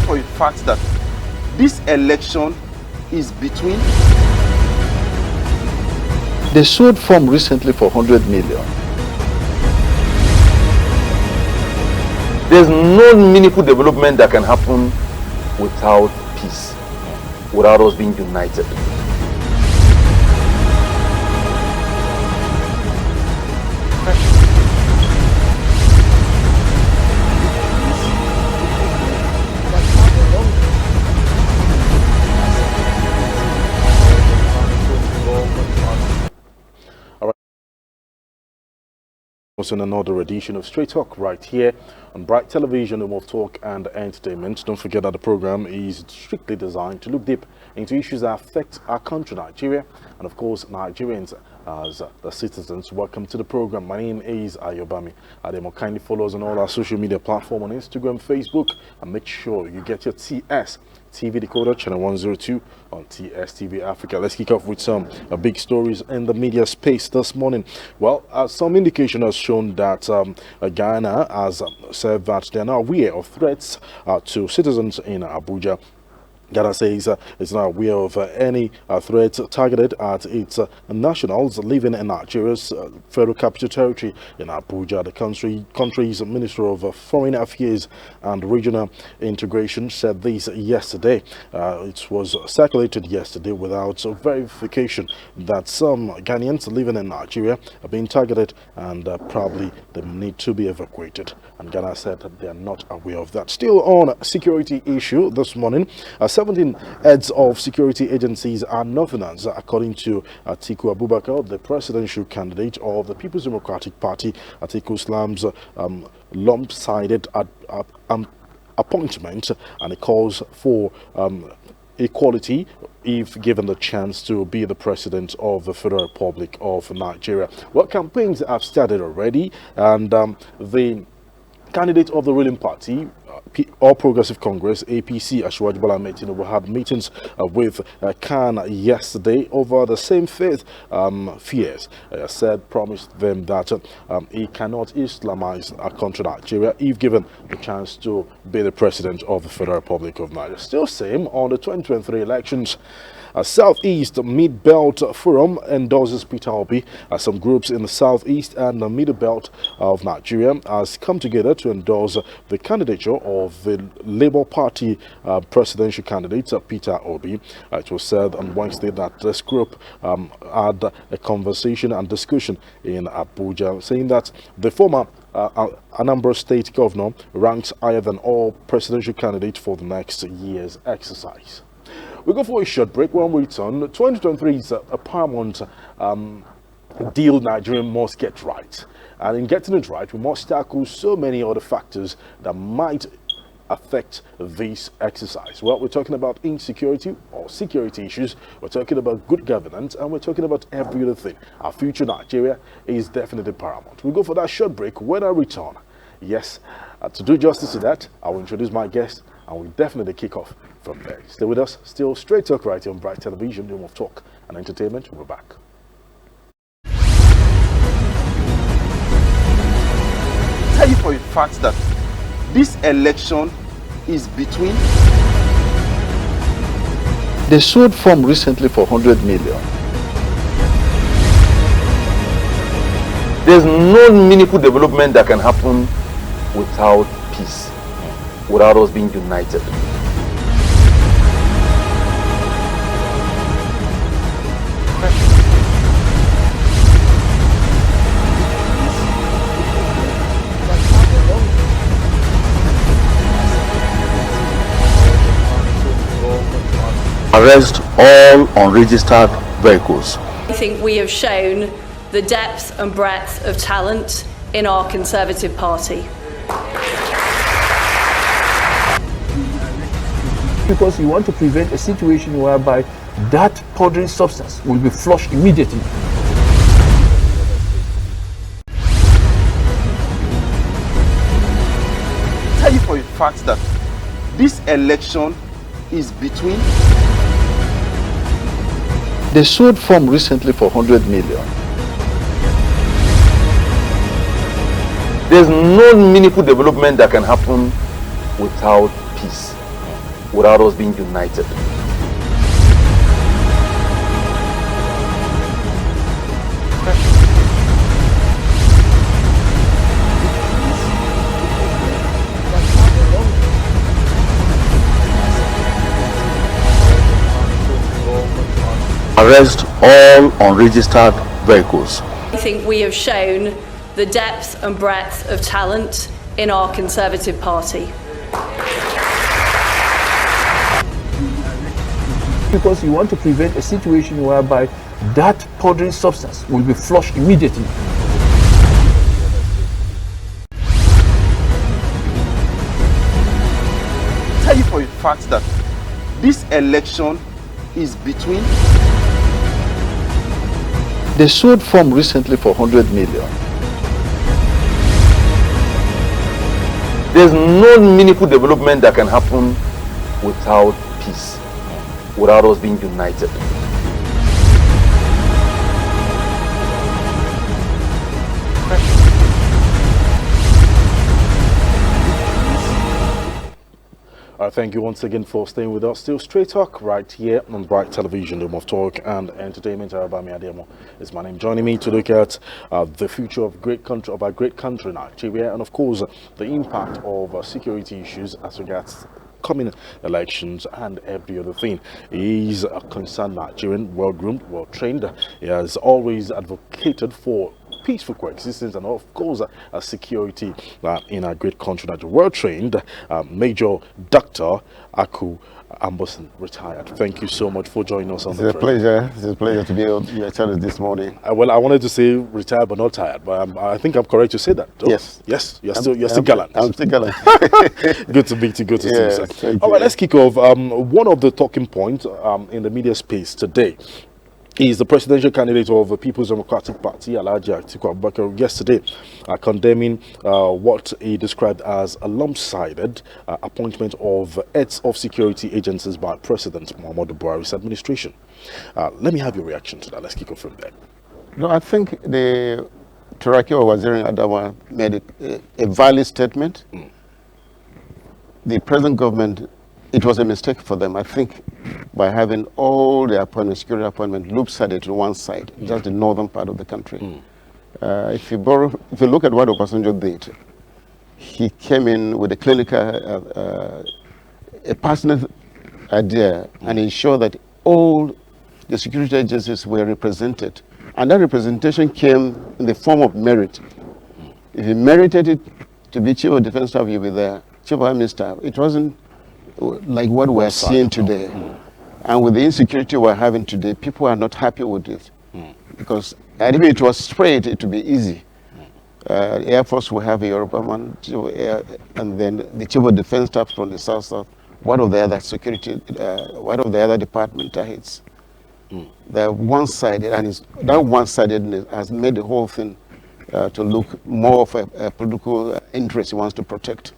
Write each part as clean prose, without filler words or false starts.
for a fact that this election is between. They sold form recently for 100 million. There's no meaningful development that can happen without peace, without us being united. On another edition of Straight Talk right here on Bright Television, home of talk and entertainment. Don't forget that the program is strictly designed to look deep into issues that affect our country, Nigeria, and of course Nigerians as the citizens. Welcome to the program. My name is AYOBAMI. ADEYEMO. Kindly follow us on all our social media platforms on Instagram, Facebook, and make sure you get your TS TV decoder channel 102 on TSTV Africa. Let's kick off with some big stories in the media space this morning. Well, some indication has shown that Ghana has said that they are now aware of threats to citizens in Abuja. Ghana says it's not aware of any threats targeted at its nationals living in Nigeria's Federal Capital Territory in Abuja. The country's Minister of Foreign Affairs and Regional Integration said this yesterday. It was circulated yesterday without verification that some Ghanaians living in Nigeria are being targeted and probably they need to be evacuated. And Ghana said that they are not aware of that. Still on security issue this morning, 17 heads of security agencies are Northerners, according to Atiku Abubakar, the presidential candidate of the People's Democratic Party. Atiku slams lump-sided appointment, and it calls for equality if given the chance to be the president of the Federal Republic of Nigeria. Well, campaigns have started already, and the candidate of the ruling party, All Progressive Congress, APC, Asiwaju Bola Ahmed Tinubu, had meetings with Khan yesterday over the same faith fears. Promised them that he cannot Islamize our country, Nigeria, if given the chance to be the president of the Federal Republic of Nigeria. Still same on the 2023 elections. Southeast Mid-Belt Forum endorses Peter Obi. Some groups in the Southeast and the Middle Belt of Nigeria has come together to endorse the candidature of the Labour Party presidential candidate Peter Obi. It was said on Wednesday that this group had a conversation and discussion in Abuja, saying that the former Anambra State Governor ranks higher than all presidential candidates for the next year's exercise. We go for a short break. When we return, 2023 is a paramount deal Nigeria must get right. And in getting it right, we must tackle so many other factors that might affect this exercise. Well, we're talking about insecurity or security issues, we're talking about good governance, and we're talking about every other thing. Our future Nigeria is definitely paramount. We go for that short break. When I return, yes, to do justice to that, I will introduce my guest, and we'll definitely kick off from there. Stay with us. Still Straight Talk right here on Bright Television, home of talk and entertainment. We're back. Tell you for a fact that this election is between. They sold form recently for 100 million. There's no meaningful development that can happen without peace, without us being united. Arrest all unregistered vehicles. I think we have shown the depth and breadth of talent in our Conservative Party. Because you want to prevent a situation whereby that powdery substance will be flushed immediately. Tell you for a fact that this election is between. They sold form recently for 100 million. There's no meaningful development that can happen without peace, without us being united. Arrest all unregistered vehicles. I think we have shown the depth and breadth of talent in our Conservative Party. Because you want to prevent a situation whereby that powdery substance will be flushed immediately. Tell you for a fact that this election is between. They sold form recently for 100 million. There's no meaningful development that can happen without peace, without us being united. Thank you once again for staying with us. Still Straight Talk right here on Bright Television, home of talk and entertainment. AYOBAMI ADEYEMO is my name. Joining me to look at the future of our great country, Nigeria, and of course the impact of security issues as regards coming elections and every other thing. He's a concerned Nigerian, well-groomed, well-trained. He has always advocated for peaceful coexistence and of course security in our great country. That well-trained Major Dr. Amboson Rtd. Thank you so much for joining us on the program. It's a pleasure to be on your channel this morning. Well, I wanted to say retired but not tired, but I think I'm correct to say that. Though. Yes. Yes, you're still gallant. I'm still gallant. Good to meet you. Good to see you, sir. Thank All you. right, let's kick off. One of the talking points in the media space today is the presidential candidate of the People's Democratic Party, Alhaji Atiku Abubakar, yesterday condemning what he described as a lopsided appointment of heads of security agencies by President Muhammadu Buhari's administration. Let me have your reaction to that. Let's kick off from there. No, I think the Turaki or Waziri Adama made a valid statement. The present government, it was a mistake for them, I think, by having all the appointments, security appointments, lopsided to one side, just the northern part of the country. If you look at what Obasanjo did, he came in with a clinical, a personal idea, and ensured that all the security agencies were represented. And that representation came in the form of merit. If you merited it to be Chief of Defense Staff, you'll be there. Chief of Army Staff. It wasn't like what we're seeing today. And with the insecurity we're having today, people are not happy with it. Because if it was straight, it would be easy. The Air Force will have a AYOBAMI, and then the Chief of Defense Staff from the South. One of the other security, one of the other department heads. They're one-sided, and that one-sidedness has made the whole thing to look more of a political interest he wants to protect.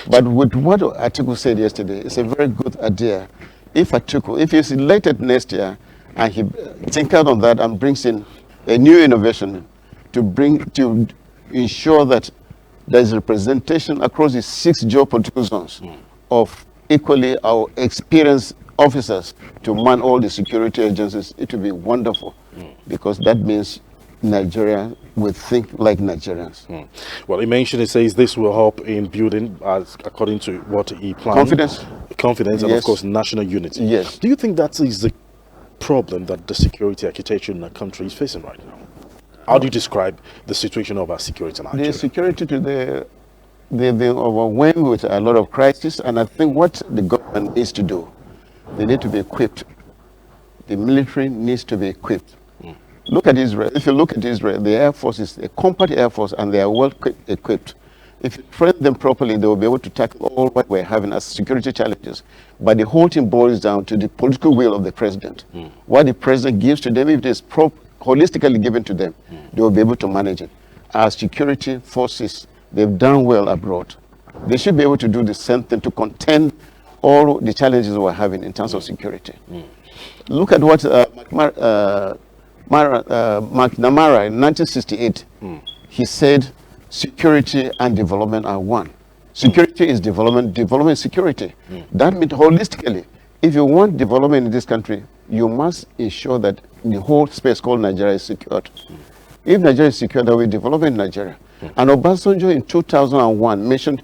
But with what Atiku said yesterday, it's a very good idea. If he's elected next year and he tinkers on that and brings in a new innovation to ensure that there's representation across the 6 geopolitical zones of equally our experienced officers to man all the security agencies, it will be wonderful, because that means Nigeria will think like Nigerians. Well, he mentioned, he says this will help in building, according to what he planned. Confidence, and of course national unity. Yes. Do you think that is the problem that the security architecture in the country is facing right now? How do you describe the situation of our security in Nigeria? The security today, they're overwhelmed with a lot of crisis, and I think what the government needs to do, they need to be equipped. The military needs to be equipped. Look at Israel. If you look at Israel, the Air Force is a compact Air Force, and they are well equipped. If you train them properly, they will be able to tackle all what we're having as security challenges. But the whole thing boils down to the political will of the president. What the president gives to them, if it is holistically given to them, they will be able to manage it. Our security forces, they've done well abroad. They should be able to do the same thing to contend all the challenges we're having in terms of security. Look at what McNamara in 1968, he said security and development are one. Security is development, development is security. That means holistically, if you want development in this country, you must ensure that the whole space called Nigeria is secured. If Nigeria is secure, there will be development in Nigeria. And Obasanjo in 2001 mentioned,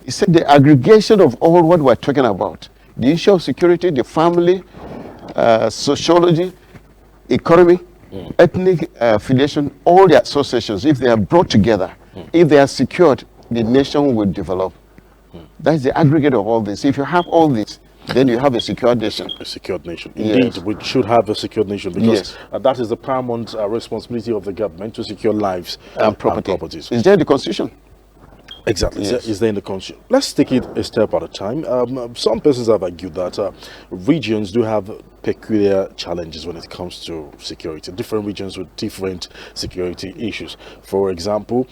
he said the aggregation of all what we're talking about, the issue of security, the family, sociology, economy, ethnic affiliation, all the associations, if they are brought together, if they are secured, the nation will develop. That's the aggregate of all this. If you have all this, then you have a secure nation. A secured nation. Indeed, we should have a secured nation because that is the paramount responsibility of the government to secure lives and properties. Is there the Constitution? Exactly. Is there in the Constitution? Let's take it a step at a time. Some persons have argued that regions do have peculiar challenges when it comes to security. Different regions with different security issues. For example,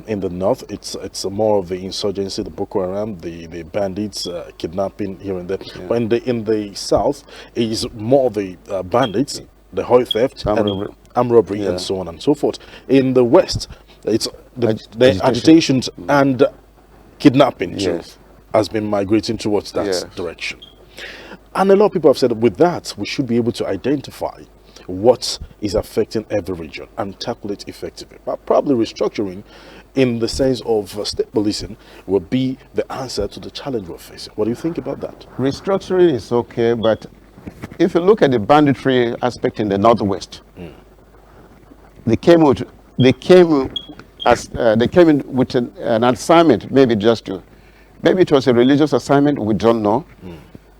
in the north, it's more of the insurgency, the Boko Haram, the bandits, kidnapping here and there. But in the south, it's more of the bandits, the oil theft, armed robbery, and so on and so forth. In the west, it's the agitations and kidnapping too has been migrating towards that direction. And a lot of people have said with that, we should be able to identify what is affecting every region and tackle it effectively. But probably restructuring in the sense of state policing will be the answer to the challenge we're facing. What do you think about that? Restructuring is okay, but if you look at the banditry aspect in the northwest, they came in with an assignment, maybe it was a religious assignment, we don't know.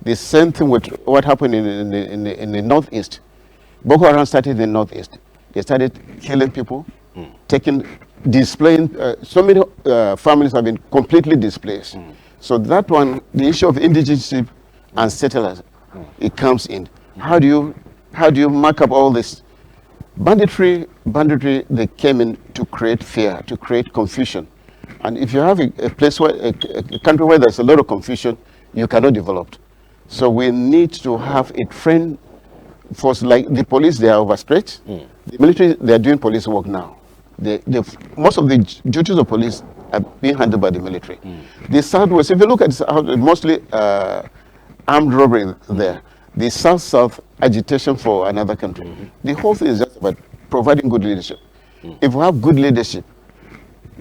The same thing with what happened in the northeast. Boko Haram started in the northeast. They started killing people, displaying. So many families have been completely displaced. So that one, the issue of indigenous and settlers, it comes in. How do you mark up all this? Banditry, they came in to create fear, to create confusion. And if you have a place where, a country where there's a lot of confusion, you cannot develop. So we need to have a trained force. Like the police, they are overstretched. The military, they are doing police work now. Most of the duties of police are being handled by the military. The Southwest, if you look at mostly armed robbery there, the South-South agitation for another country. The whole thing is just about providing good leadership. If we have good leadership,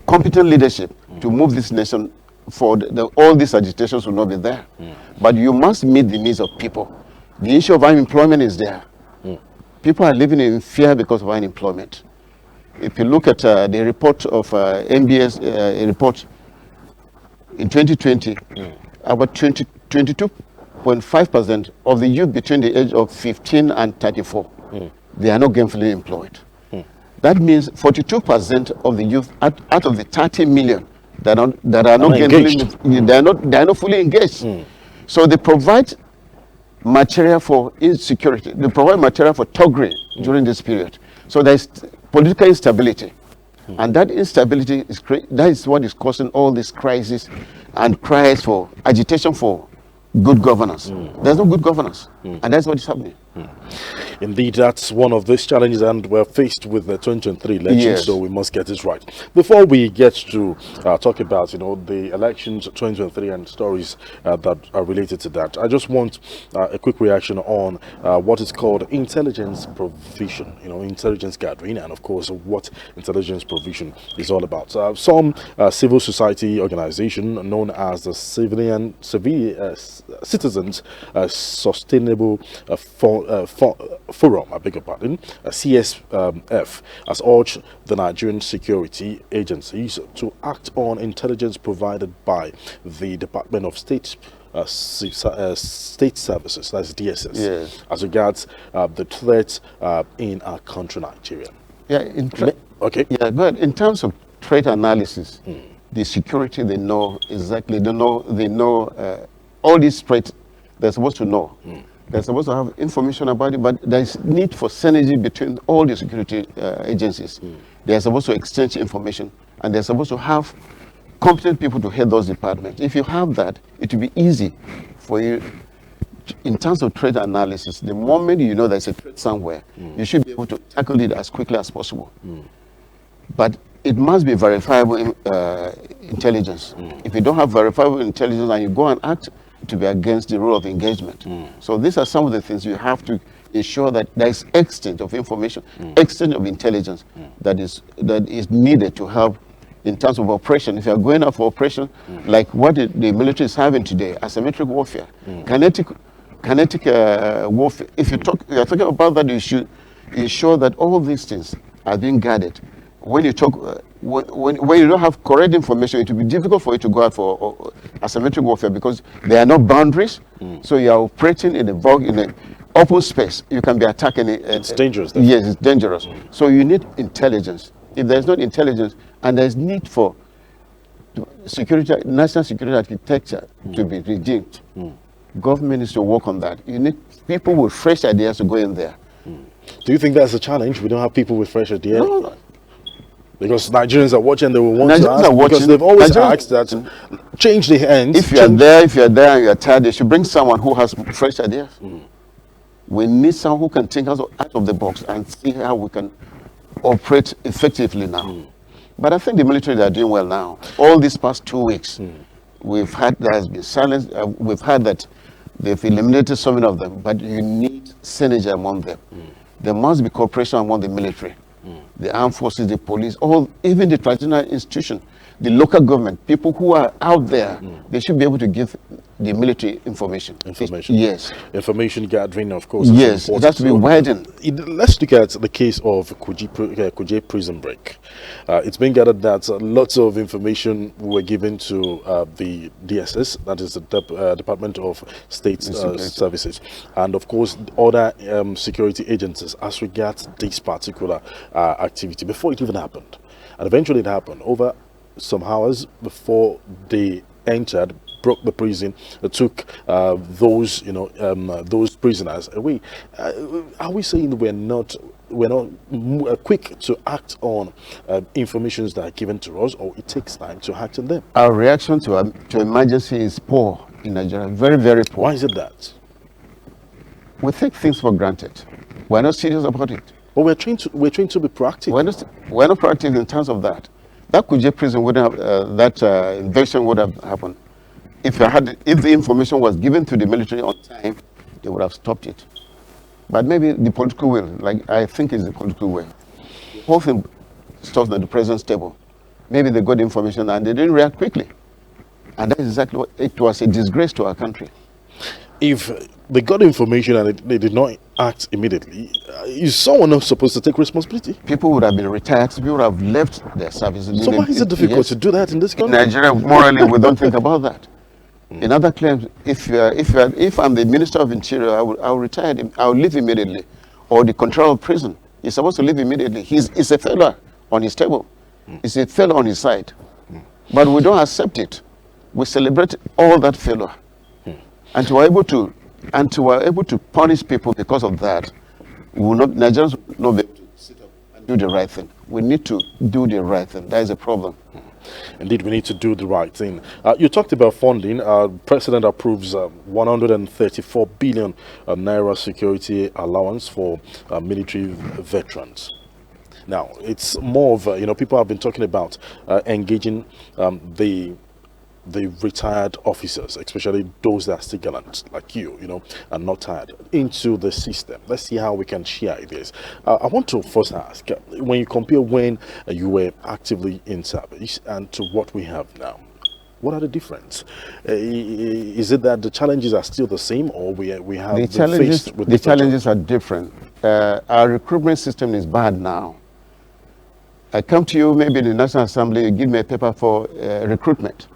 competent leadership to move this nation forward, all these agitations will not be there. But you must meet the needs of people. The issue of unemployment is there. People are living in fear because of unemployment. If you look at the report of MBS, a report in 2020, about 22.5% of the youth between the age of 15 and 34, they are not gainfully employed. That means 42% of the youth out of the 30 million that are not gainfully, they are not fully engaged. So they provide material for insecurity. They provide material for thuggery during this period. So there is political instability, and that instability is what is causing all this crisis and cries for agitation for good governance. There's no good governance, and that's what is happening. Indeed, that's one of these challenges, and we're faced with the 2023 elections, so we must get this right. Before we get to talk about, the elections 2023 and stories that are related to that, I just want a quick reaction on what is called intelligence provision, intelligence gathering, and of course what intelligence provision is all about. Some civil society organization known as the Citizens Sustainable Forum, I beg your pardon, CSF, has urged the Nigerian security agencies to act on intelligence provided by the Department of State Services, that's DSS, as regards the threats in our country, Nigeria. But in terms of threat analysis, the security, they know exactly, they know all these threats, they're supposed to know. They're supposed to have information about it, but there's need for synergy between all the security agencies. They're supposed to exchange information, and they're supposed to have competent people to head those departments. If you have that, it will be easy for you. In terms of threat analysis, the moment you know there's a threat somewhere, you should be able to tackle it as quickly as possible. But it must be verifiable intelligence. If you don't have verifiable intelligence and you go and act, to be against the rule of engagement. So these are some of the things you have to ensure that there is exchange of information, exchange of intelligence that is needed to help in terms of operation. If you are going out for operation, like what the military is having today, asymmetric warfare, kinetic warfare. If you are talking about that, you should ensure that all these things are being guarded. When you talk, when you don't have correct information, it will be difficult for you to go out for asymmetric warfare because there are no boundaries. So you are operating in an open space. You can be attacked. It's dangerous. Yes, it's dangerous. So you need intelligence. If there's not intelligence, and there's need for security, national security architecture to be redeemed, government needs to work on that. You need people with fresh ideas to go in there. Do you think that's a challenge? We don't have people with fresh ideas? No. Because Nigerians are watching, they will want to Nigerians ask, are watching, because they've always Nigerians, asked that change the hands. If you're there and you're tired, they should bring someone who has fresh ideas. We need someone who can think out of the box and see how we can operate effectively now. But I think the military, they are doing well now. All these past 2 weeks, we've had, there has been silence. We've had that they've eliminated so many of them, but you need synergy among them. There must be cooperation among the military, the armed forces, the police, even the traditional institution, the local government, people who are out there, they should be able to give the military information. Yes. Information gathering, of course. Yes, it has to be widened. Let's look at the case of Kuje prison break. It's been gathered that lots of information were given to the DSS, that is the Department of State Services, and of course other security agencies as regards this particular activity before it even happened. And eventually it happened over some hours before they entered, broke the prison, took those prisoners away. Are we saying we're not quick to act on informations that are given to us, or it takes time to act on them? Our reaction to emergency is poor in Nigeria, very, very poor. Why is it that? We take things for granted. We're not serious about it. But we're trained to be proactive. We're not proactive in terms of that. That Kuje prison wouldn't have, that invasion would have happened. If the information was given to the military on time, they would have stopped it. But maybe the political will, like I think it's the political will. The whole thing stops at the president's table. Maybe they got the information and they didn't react quickly. And that is exactly what it was, a disgrace to our country. If they got information and they did not act immediately, is someone else supposed to take responsibility? People would have been retired, people would have left their services. So why is it difficult to do that in this country? In Nigeria, morally, we don't think about that. In other claims, if I'm the Minister of Interior, I'll retire, I'll leave immediately. Or the controller of prison, he's supposed to leave immediately. He's a failure on his table. It's a failure on his side. But we don't accept it. We celebrate all that failure. And to are able to punish people because of that, Nigerians will not be able to sit up and do the right thing. We need to do the right thing. That is a problem. Indeed, we need to do the right thing. You talked about funding. President approves 134 billion naira security allowance for military veterans. Now, it's more of, people have been talking about engaging the retired officers, especially those that are still gallant, like you, and not tired, into the system. Let's see how we can share this. I want to first ask, when you compare when you were actively in service and to what we have now, what are the differences? Is it that the challenges are still the same, or we have the challenges are different. Our recruitment system is bad now. I come to you maybe in the National Assembly, you give me a paper for recruitment.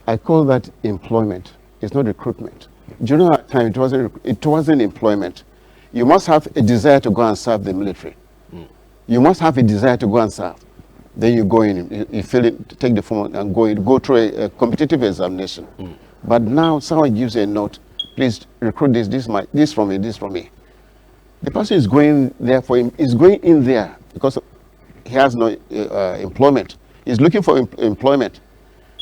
I call that employment. It's not recruitment. During our time, it wasn't employment. You must have a desire to go and serve the military. You must have a desire to go and serve. Then you go in, you fill it, take the form and go through a competitive examination. But now someone gives a note, please recruit this from me. The person is going there for him, is going in there because he has no employment. He's looking for employment.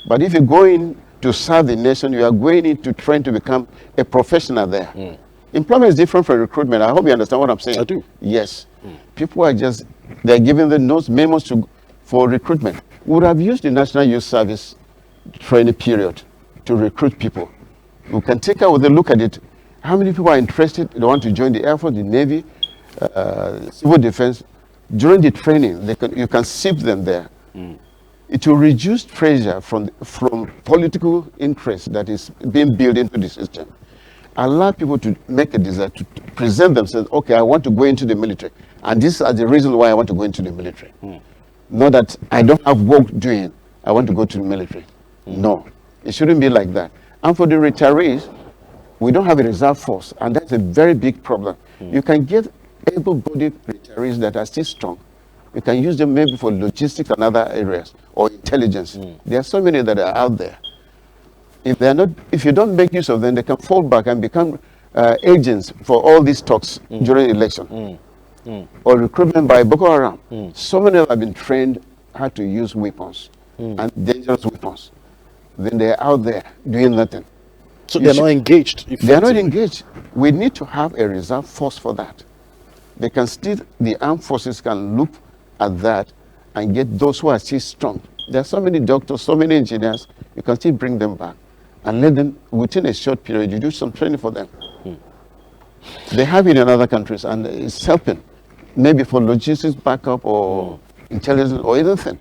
But if you go in to serve the nation, you are going in to train to become a professional there. Employment is different from recruitment. I hope you understand what I'm saying. I do. Yes. People are they're giving the notes, memos for recruitment. We would have used the National Youth Service training period to recruit people. We can take a look at it. How many people are interested? They want to join the Air Force, the Navy, Civil Defense. During the training, you can sift them there. It will reduce pressure from political interest that is being built into the system. Allow people to make a desire to present themselves. Okay, I want to go into the military, and these are the reasons why I want to go into the military. Not that I don't have work doing, I want to go to the military. No, it shouldn't be like that. And for the retirees, we don't have a reserve force, and that's a very big problem. You can get able-bodied retirees that are still strong. You can use them maybe for logistics and other areas, or intelligence. There are so many that are out there. If you don't make use of them, they can fall back and become agents for all these talks during election. Or recruitment by Boko Haram. So many have been trained how to use weapons, and dangerous weapons. Then they're out there doing nothing. So they're not engaged. They're not engaged. We need to have a reserve force for that. The armed forces can look at that and get those who are still strong. There are so many doctors, so many engineers, you can still bring them back and let them, within a short period, you do some training for them. They have it in other countries, and it's helping, maybe for logistics backup or intelligence or anything.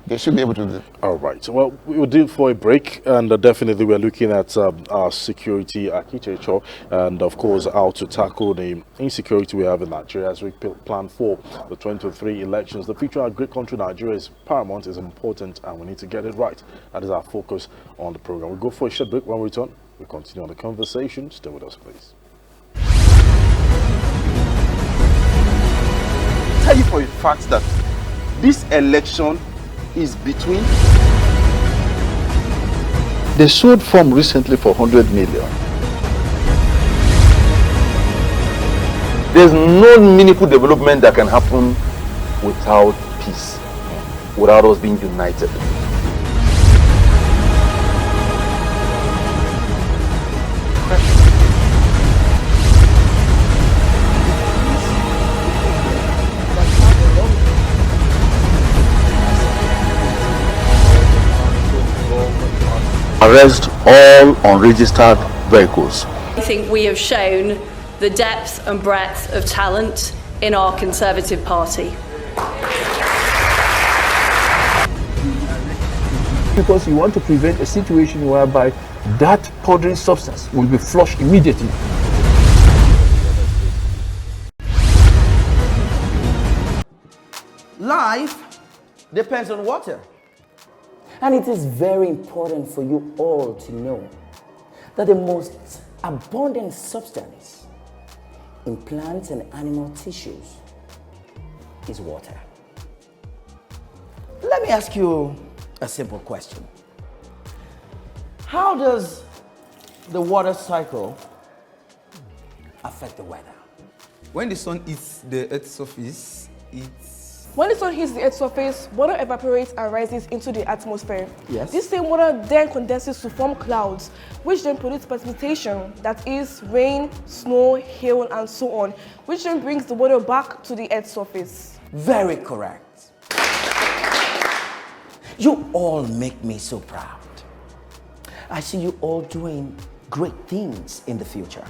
They should be able to do that. All right. Well, we will do for a break, and definitely we're looking at our security architecture and, of course, how to tackle the insecurity we have in Nigeria as we plan for the 2023 elections. The future of a great country, Nigeria, is paramount, is important, and we need to get it right. That is our focus on the program. We'll go for a short break. When we return, we'll continue on the conversation. Stay with us, please. Tell you for a fact that this election is between. They sold farm recently for 100 million. There's no meaningful development that can happen without peace, without us being united. Arrest all unregistered vehicles. I think we have shown the depth and breadth of talent in our Conservative Party. Because you want to prevent a situation whereby that powdery substance will be flushed immediately. Life depends on water. And it is very important for you all to know that the most abundant substance in plants and animal tissues is water. Let me ask you a simple question. How does the water cycle affect the weather? When the sun hits the Earth's surface, when the sun hits the Earth's surface, water evaporates and rises into the atmosphere. Yes. This same water then condenses to form clouds, which then produce precipitation, that is rain, snow, hail, and so on, which then brings the water back to the Earth's surface. Very correct. You all make me so proud. I see you all doing great things in the future.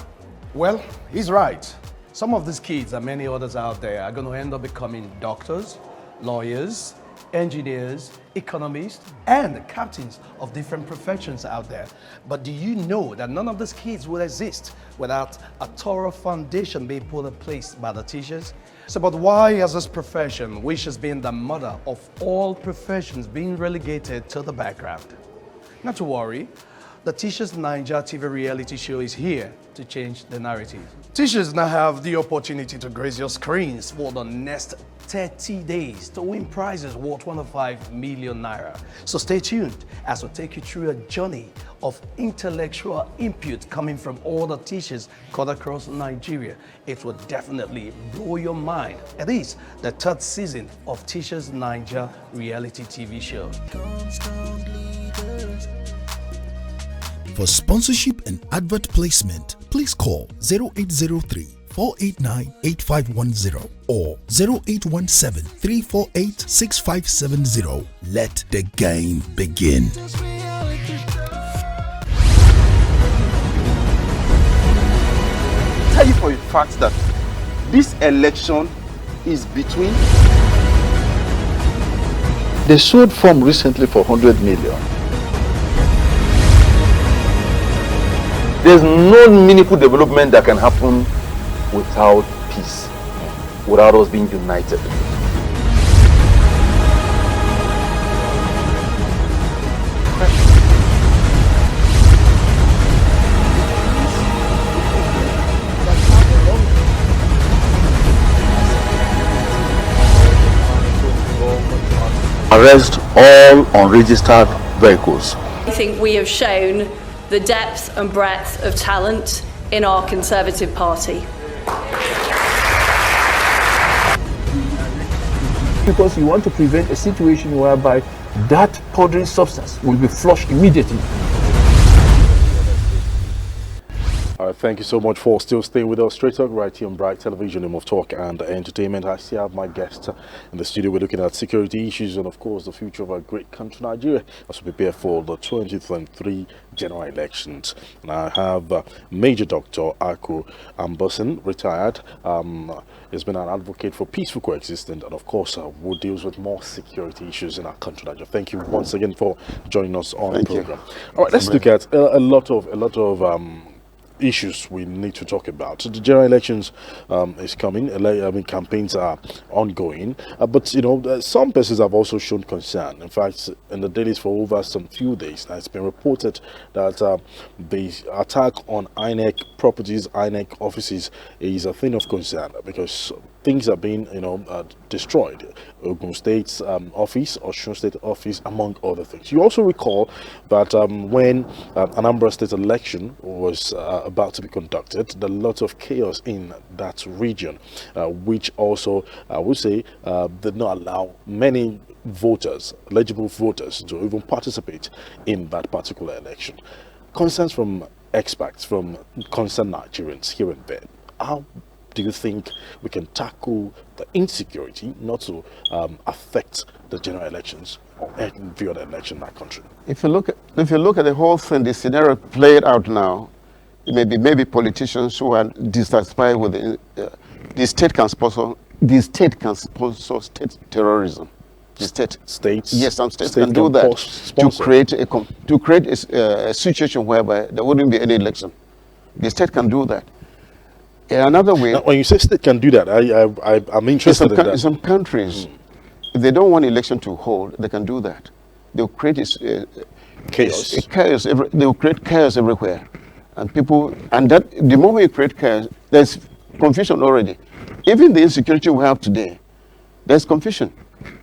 Well, he's right. Some of these kids and many others out there are going to end up becoming doctors, lawyers, engineers, economists, and captains of different professions out there. But do you know that none of these kids will exist without a thorough foundation being put in place by the teachers? So, but why has this profession, which has been the mother of all professions, been relegated to the background? Not to worry. The Teachers Naija TV reality show is here to change the narrative. Teachers now have the opportunity to grace your screens for the next 30 days to win prizes worth 25 million naira. So stay tuned as we take you through a journey of intellectual input coming from all the teachers cut across Nigeria. It will definitely blow your mind. It is the third season of Teachers Naija reality TV show. For sponsorship and advert placement, please call 0803 489-8510 or 0817-348-6570. Let the game begin. Tell you for a fact that this election is between. They sold farm recently for 100 million. There's no meaningful development that can happen without peace, without us being united. Arrest all unregistered vehicles. I think we have shown the depth and breadth of talent in our Conservative Party. Because you want to prevent a situation whereby that powdery substance will be flushed immediately. All right, thank you so much for still staying with us. Straight Talk right here on Bright Television, home of talk and entertainment. I still have my guest in the studio. We're looking at security issues and, of course, the future of our great country, Nigeria, as we prepare for the 2023 general elections. And I have Major Dr. Amboson Rtd. He's been an advocate for peaceful coexistence and, of course, who deals with more security issues in our country, Nigeria. Thank you once again for joining us on the program. All right, let's look at a lot of issues we need to talk about. So the general elections is coming. Campaigns are ongoing, but you know, some persons have also shown concern. In fact, in the dailies for over some few days now, it's been reported that the attack on INEC properties, INEC offices, is a thing of concern because things are being, destroyed. Ogun State's office, Osun State office, among other things. You also recall that when Anambra State election was about to be conducted, there was a lot of chaos in that region, which also, I would say, did not allow many voters, eligible voters, to even participate in that particular election. Concerns from experts, from concerned Nigerians here and there. How do you think we can tackle the insecurity not to affect the general elections or every other election in that country? If you look at the whole thing, the scenario played out now, it may be maybe politicians who are dissatisfied with the state can sponsor state terrorism. The states, yes, some states can do that to create a situation whereby there wouldn't be any election. The state can do that. Another way. Now, when you say state can do that, I'm interested in that. In some countries, if they don't want election to hold, they can do that. They'll create chaos. They'll create chaos everywhere, and that the moment you create chaos, there's confusion already. Even the insecurity we have today, there's confusion.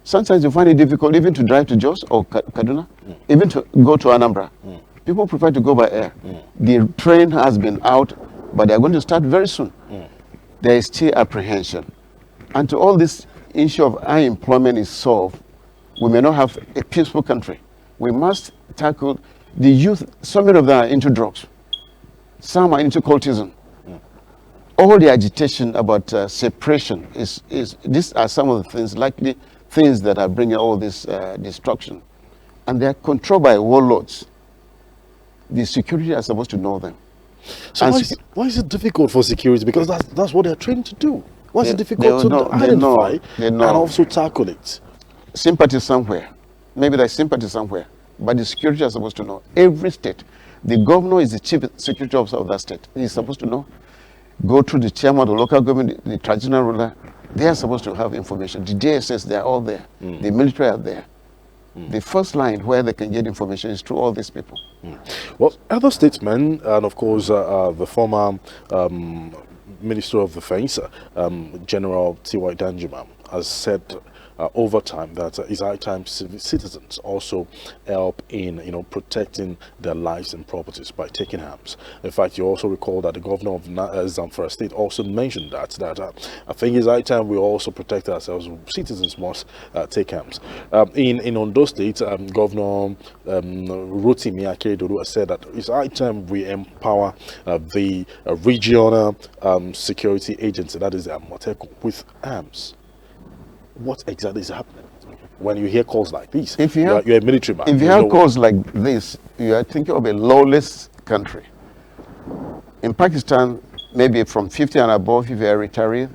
Sometimes you find it difficult even to drive to Jos or Kaduna, even to go to Anambra. People prefer to go by air. The train has been out, but they're going to start very soon. There is still apprehension. Until all this issue of unemployment is solved, we may not have a peaceful country. We must tackle the youth. Some of them are into drugs. Some are into cultism. All the agitation about separation these are some of the things, likely things that are bringing all this destruction. And they are controlled by warlords. The security are supposed to know them. So why is it difficult for security? Because that's what they're trained to do. Why is it difficult to identify and also tackle it? Sympathy somewhere. Maybe there's sympathy somewhere. But the security are supposed to know. Every state. The governor is the chief security officer of that state. He's supposed to know. Go through the chairman of the local government, the traditional ruler. They are supposed to have information. The DSS, they're all there. The military are there. The first line where they can get information is through all these people. Well, other statesmen, and of course the former Minister of Defense, General T.Y. Danjuma, has said over time that it's high time citizens also help in protecting their lives and properties by taking arms. In fact, you also recall that the governor of Zamfara State also mentioned that I think it's high time we also protect ourselves. Citizens must take arms. In Ondo State, Governor Rotimi Akeredolu said that it's high time we empower the regional security agency, that is Amotekun, with arms. What exactly is happening when you hear calls like this? If you're a military man. If you have calls like this, you are thinking of a lawless country. In Pakistan, maybe from 50 and above, if you are retired,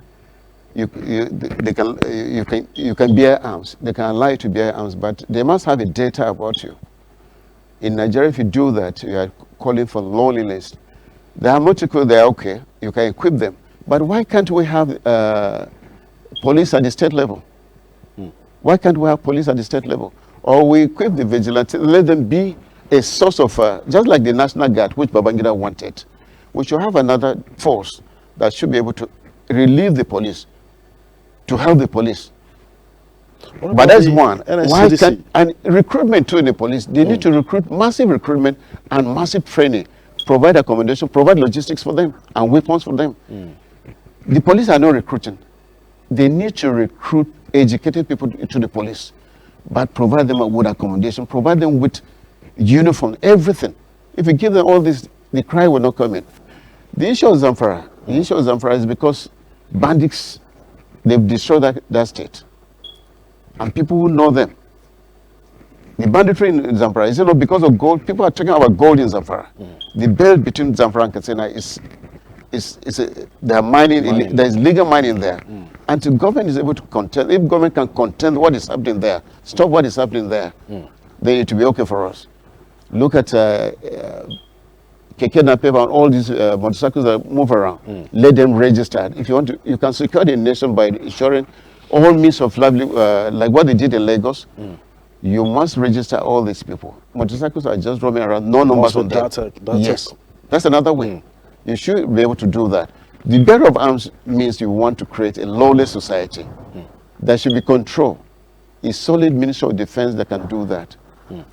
you can bear arms. They can allow you to bear arms, but they must have a data about you. In Nigeria, if you do that, you are calling for lawlessness. They are multiple, they are okay, you can equip them. But why can't we have police at the state level? Why can't we have police at the state level? Or we equip the vigilantes, let them be a source of, just like the National Guard, which Babangida wanted. We should have another force that should be able to relieve the police, to help the police. But that's one. Why can't, and recruitment too in the police, they need to recruit, massive recruitment and massive training, provide accommodation, provide logistics for them and weapons for them. The police are not recruiting. They need to recruit educated people to the police, but provide them with accommodation, provide them with uniform, everything. If you give them all this, the crime will not come in. The issue of Zamfara, is because bandits, they've destroyed that state. And people who know them. The banditry in Zamfara, is it not because of gold? People are talking about gold in Zamfara. The belt between Zamfara and Katsina they're mining, there's legal mining there. Until government is able to contend, if government can contend what is happening there, stop what is happening there, then it will be okay for us. Look at Keke Napep and all these motorcycles that move around. Let them register. If you want to, you can secure the nation by ensuring all means of livelihood, like what they did in Lagos. You must register all these people. Motorcycles are just roaming around, no numbers on them. Yes, that's another way. You should be able to do that. The bearer of arms means you want to create a lawless society. There should be control. A solid Ministry of Defense that can do that.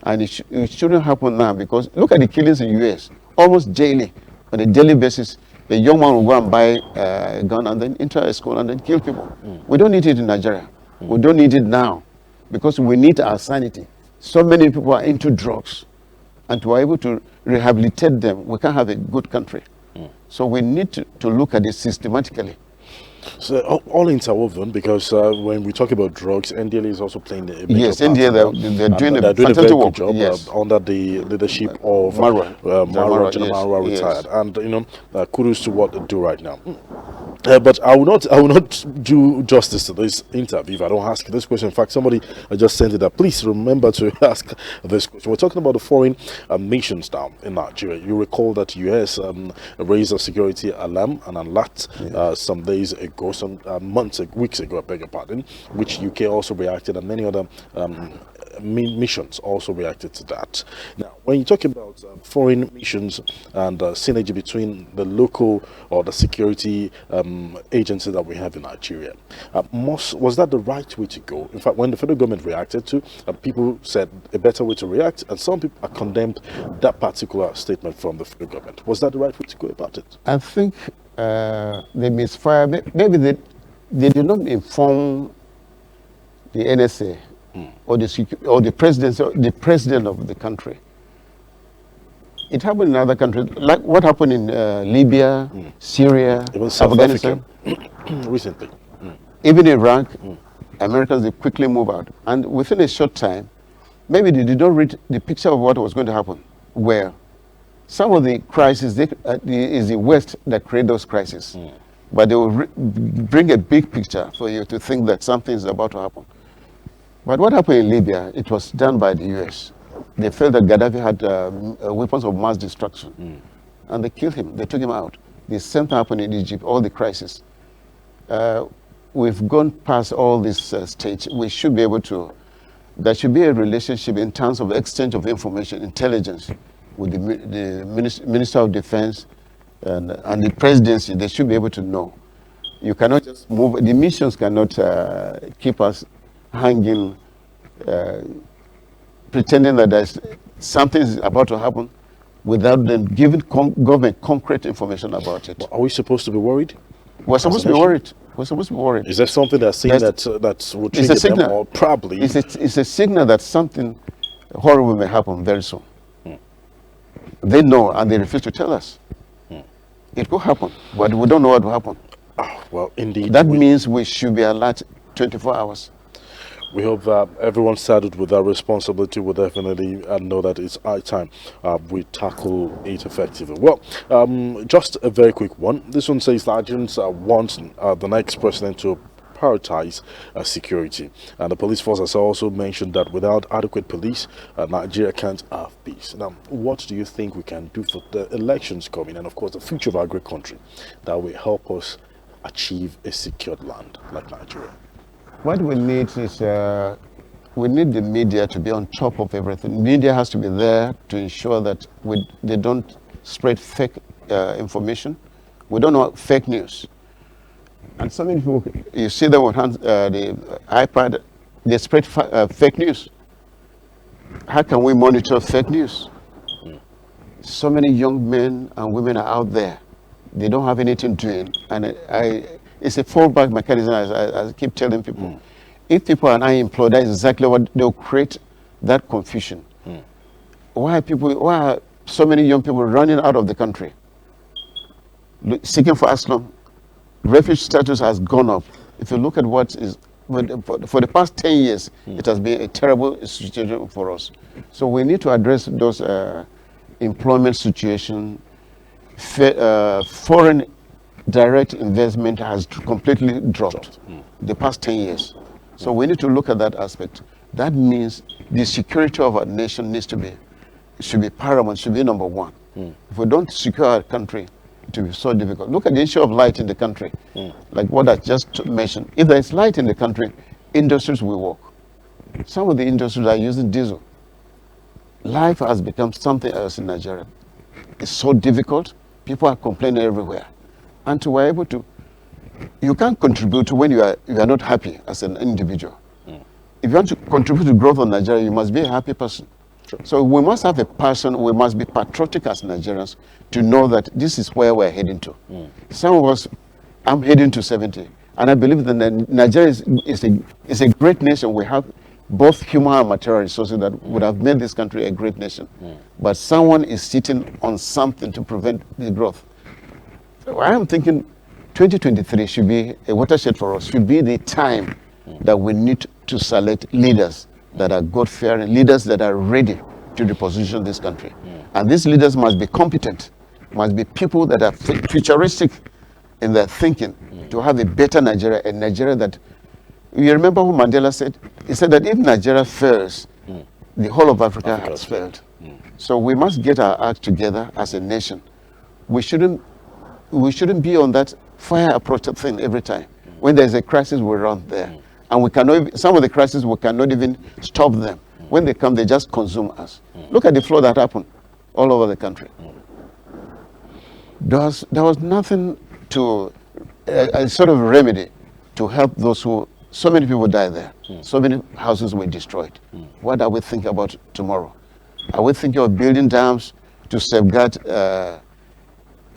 And it shouldn't happen now, because look at the killings in the US. Almost daily, on a daily basis, a young man will go and buy a gun and then enter a school and then kill people. We don't need it in Nigeria. We don't need it now, because we need our sanity. So many people are into drugs, and to be able to rehabilitate them, we can't have a good country. So we need to look at it systematically. So all interwoven, because when we talk about drugs, NDLA is also playing a major yes, part. NDLA, they're doing a very fantastic good work. job Yes. General Marwa retired, and kudos to what they do right now. But I will not do justice to this interview if I don't ask this question. In fact, somebody just sent it up. Please remember to ask this question. We're talking about the foreign missions now in Nigeria. You recall that US raised a security alarm and alert some days ago, some weeks ago, I beg your pardon, which UK also reacted, and many other missions also reacted to that. Now, when you talk about foreign missions and synergy between the local or the security agency that we have in Nigeria, was that the right way to go? In fact, when the federal government reacted to, people said a better way to react, and some people condemned that particular statement from the federal government. Was that the right way to go about it? I think they misfired. Maybe they did not inform the NSA or the president of the country. It happened in other countries, like what happened in Libya, Syria, even South Afghanistan, recently. Even Iraq. Americans, they quickly move out, and within a short time, maybe they did not read the picture of what was going to happen. Where some of the crises is the West that create those crises, but they will bring a big picture for you to think that something is about to happen. But what happened in Libya, it was done by the US. They felt that Gaddafi had weapons of mass destruction, and they killed him. They took him out. The same thing happened in Egypt, all the crises. We've gone past all this stage. We should be able to, there should be a relationship in terms of exchange of information, intelligence, with the Minister of Defense and the presidency. They should be able to know. You cannot just move, the missions cannot keep us hanging, pretending that there's something is about to happen without them giving government concrete information about it. Are we supposed to be worried? We're supposed to be worried. We're supposed to be worried. Is there something that's saying that will trigger them, or probably? It's a signal that something horrible may happen very soon. They know and they refuse to tell us. It could happen, but we don't know what will happen. Well, indeed. That means we should be alert 24 hours. We hope that everyone started with that responsibility will definitely know that it's high time we tackle it effectively. Well, just a very quick one. This one says Nigerians want the next president to prioritize security. And the police force has also mentioned that without adequate police, Nigeria can't have peace. Now, what do you think we can do for the elections coming and, of course, the future of our great country that will help us achieve a secured land like Nigeria? What we need is, we need the media to be on top of everything. Media has to be there to ensure that they don't spread fake information. We don't know fake news. And so many people, you see them with the iPad, they spread fake news. How can we monitor fake news? So many young men and women are out there. They don't have anything doing. And it's a fallback mechanism, as I keep telling people. If people are unemployed, that is exactly what they'll create, that confusion. Why are so many young people running out of the country, seeking for asylum? Refugee status has gone up. If you look at what is, for the past 10 years, it has been a terrible situation for us. So we need to address those employment situation. Foreign direct investment has completely dropped the past 10 years. So we need to look at that aspect. That means the security of our nation should be paramount, should be number one. If we don't secure our country, it will be so difficult. Look at the issue of light in the country, like what I just mentioned. If there is light in the country, industries will work. Some of the industries are using diesel. Life has become something else in Nigeria. It's so difficult. People are complaining everywhere. And to be able to, you can't contribute when you are not happy as an individual. If you want to contribute to growth of Nigeria, you must be a happy person. So we must have a person, we must be patriotic as Nigerians to know that this is where we're heading to. Some of us, I'm heading to 70, and I believe that Nigeria is a great nation. We have both human and material resources that would have made this country a great nation. But someone is sitting on something to prevent the growth. So I am thinking 2023 should be a watershed for us, should be the time that we need to select leaders that are God-fearing, leaders that are ready to reposition this country. And these leaders must be competent, must be people that are futuristic in their thinking to have a better Nigeria, a Nigeria that, you remember what Mandela said? He said that if Nigeria fails, the whole of Africa has failed. So we must get our act together as a nation. We shouldn't be on that fire approach thing every time. When there's a crisis, we run there. And we cannot, some of the crises, we cannot even stop them. When they come, they just consume us. Look at the flood that happened all over the country. There was nothing to, a sort of remedy to help those who, so many people died there. So many houses were destroyed. What are we thinking about tomorrow? Are we thinking of building dams to safeguard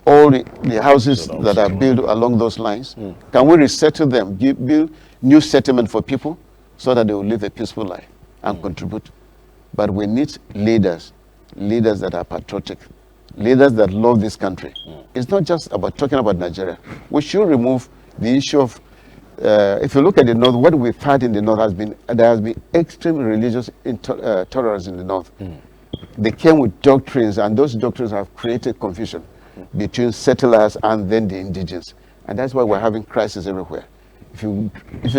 all the houses that are built along those lines? Can we resettle them, build new settlement for people so that they will live a peaceful life and contribute? But we need leaders that are patriotic, leaders that love this country. It's not just about talking about Nigeria. We should remove the issue of, if you look at the North, what we've had in the North has been, there has been extreme religious intolerance in the North. They came with doctrines, and those doctrines have created confusion between settlers and then the indigenous. And that's why we're having crises everywhere. If you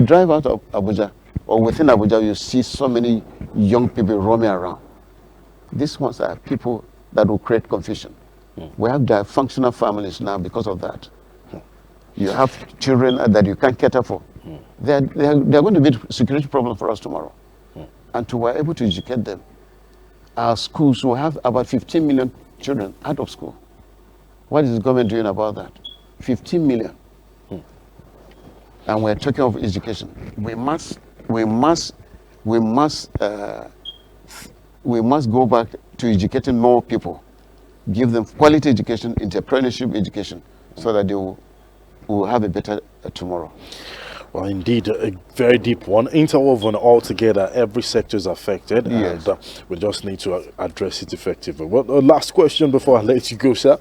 drive out of Abuja or within Abuja, you see so many young people roaming around. These ones are people that will create confusion. We have dysfunctional families now because of that. You have children that you can't cater for. They're going to be a security problem for us tomorrow. And to be able to educate them. Our schools will have about 15 million children out of school. What is the government doing about that? 15 million. And we're talking of education. We must we must go back to educating more people, give them quality education, entrepreneurship education, so that they will have a better tomorrow. Well, indeed, a very deep one, interwoven altogether. Every sector is affected, yes. and we just need to address it effectively. Well, last question before I let you go, sir.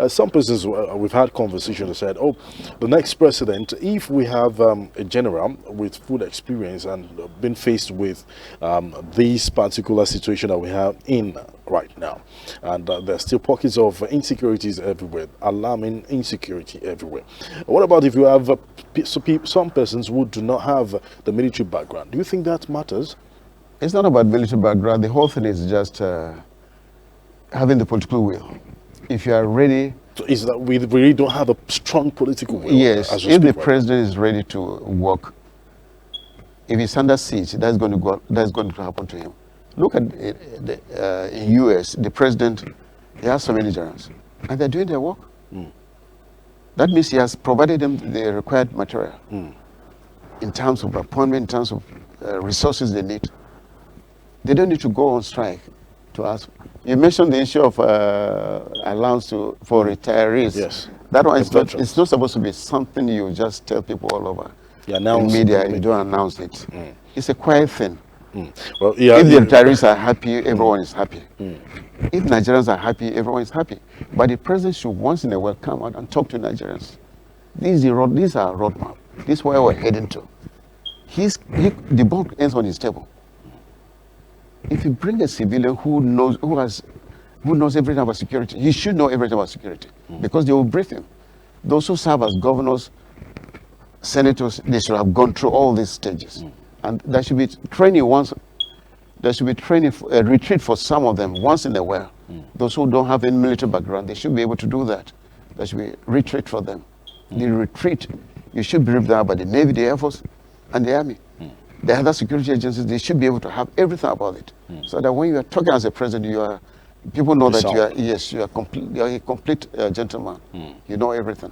Some persons, we've had conversations, said, oh, the next president, if we have a general with full experience and been faced with this particular situation that we have in right now, and there's still pockets of insecurities everywhere, alarming insecurity everywhere. What about if you have some persons who do not have the military background? Do you think that matters? It's not about military background. The whole thing is just having the political will. If you are ready... So is that we really don't have a strong political will? Yes, if the president is ready to work, if he's under siege, that's going to happen to him. Look at in US, the president, he has so many generals, and they're doing their work. That means he has provided them the required material in terms of appointment, in terms of resources they need. They don't need to go on strike to ask. You mentioned the issue of allowance for retirees. Yes. That one is not, it's not supposed to be something you just tell people all over. In media, you don't announce it. It's a quiet thing. Well, yeah, if the retirees are happy, everyone is happy. If Nigerians are happy, everyone is happy. But the president should once in a while come out and talk to Nigerians. These are roadmap. This is where we're heading to. The ball ends on his table. If you bring a civilian who knows everything about security, he should know everything about security because they will brief him. Those who serve as governors, senators, they should have gone through all these stages. And there should be training a retreat for some of them once in a while. Those who don't have any military background, they should be able to do that. There should be retreat for them. The retreat, you should be briefed out by the Navy, the Air Force, and the Army. The other security agencies, they should be able to have everything about it. So that when you are talking as a president, people know that you are a complete gentleman. You know everything.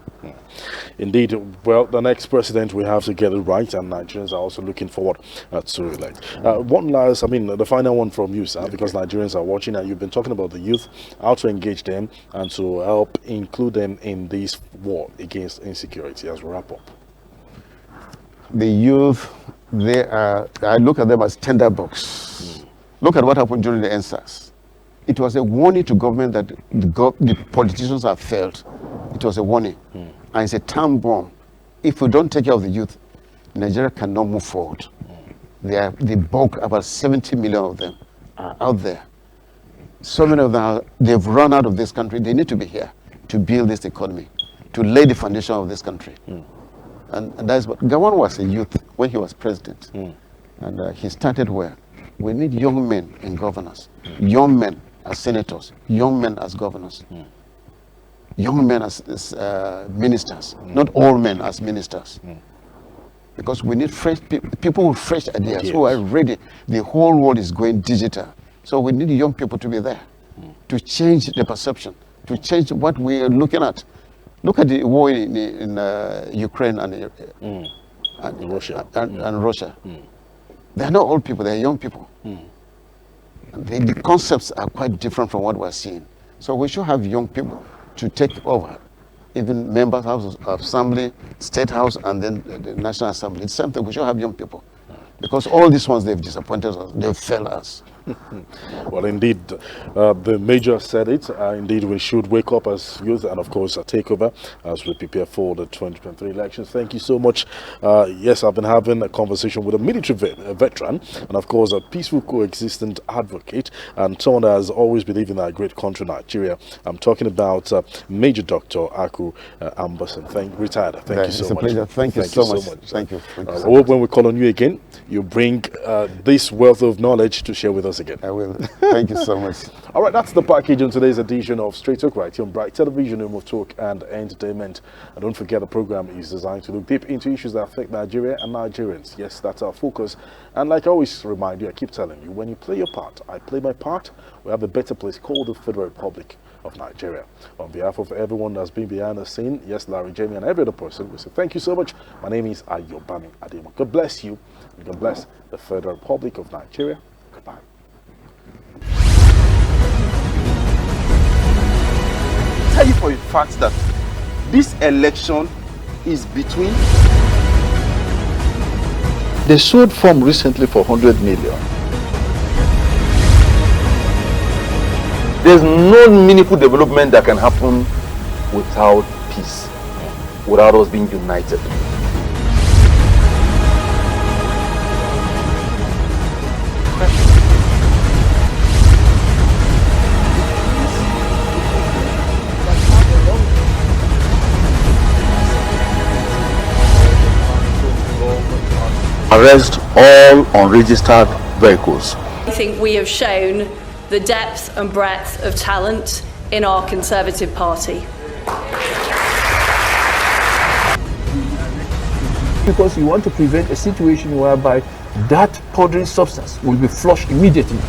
Indeed. Well, the next president we have to get it right, and Nigerians are also looking forward to elect. One last, the final one from you, sir, because Nigerians are watching, and you've been talking about the youth, how to engage them and to help include them in this war against insecurity as we wrap up. The youth, I look at them as tender bucks. Look at what happened during the NSAS. It was a warning to government that the politicians have failed. It was a warning. And it's a time bomb. If we don't take care of the youth, Nigeria cannot move forward. The bulk, about 70 million of them, are out there. So many of them, they've run out of this country. They need to be here to build this economy, to lay the foundation of this country. And that's what Gowon was a youth when he was president. And he started where? We need young men in governance, young men as senators, young men as governors, young men as ministers, not all men as ministers. Because we need fresh people with fresh ideas who are ready. The whole world is going digital. So we need young people to be there to change the perception, to change what we are looking at. Look at the war in Ukraine and Russia. And Russia. They are not old people, they are young people. The concepts are quite different from what we're seeing. So we should have young people to take over. Even members of assembly, state house, and then the National Assembly. It's something we should have young people. Because all these ones, they've disappointed us, they've failed us. Well, indeed, the major said it. Indeed, we should wake up as youth and, of course, take over as we prepare for the 2023 elections. Thank you so much. Yes, I've been having a conversation with a military veteran and, of course, a peaceful coexistent advocate and someone that has always believed in our great country, Nigeria. I'm talking about Major Dr. Aku Amboson. Retired. Thank you so much. It's a pleasure. Thank you so much. Thank you. I hope when we call on you again, you bring this wealth of knowledge to share with us again. I will. Thank you so much. All right, that's the package on today's edition of Straight Talk right here on Bright Television, home of talk and entertainment. And don't forget, the program is designed to look deep into issues that affect Nigeria and Nigerians. Yes, that's our focus. And like I always remind you, I keep telling you, when you play your part, I play my part, we have a better place called the Federal Republic of Nigeria. On behalf of everyone that's been behind the scene, yes, Larry, Jamie, and every other person, we say thank you so much. My name is AYOBAMI ADEYEMO. God bless you, and God bless the Federal Republic of Nigeria. Goodbye. Tell you for a fact that this election is between. They sold farm recently for 100 million. There's no meaningful development that can happen without peace, without us being united. Arrest all unregistered vehicles. I think we have shown the depth and breadth of talent in our Conservative Party. Because you want to prevent a situation whereby that powdery substance will be flushed immediately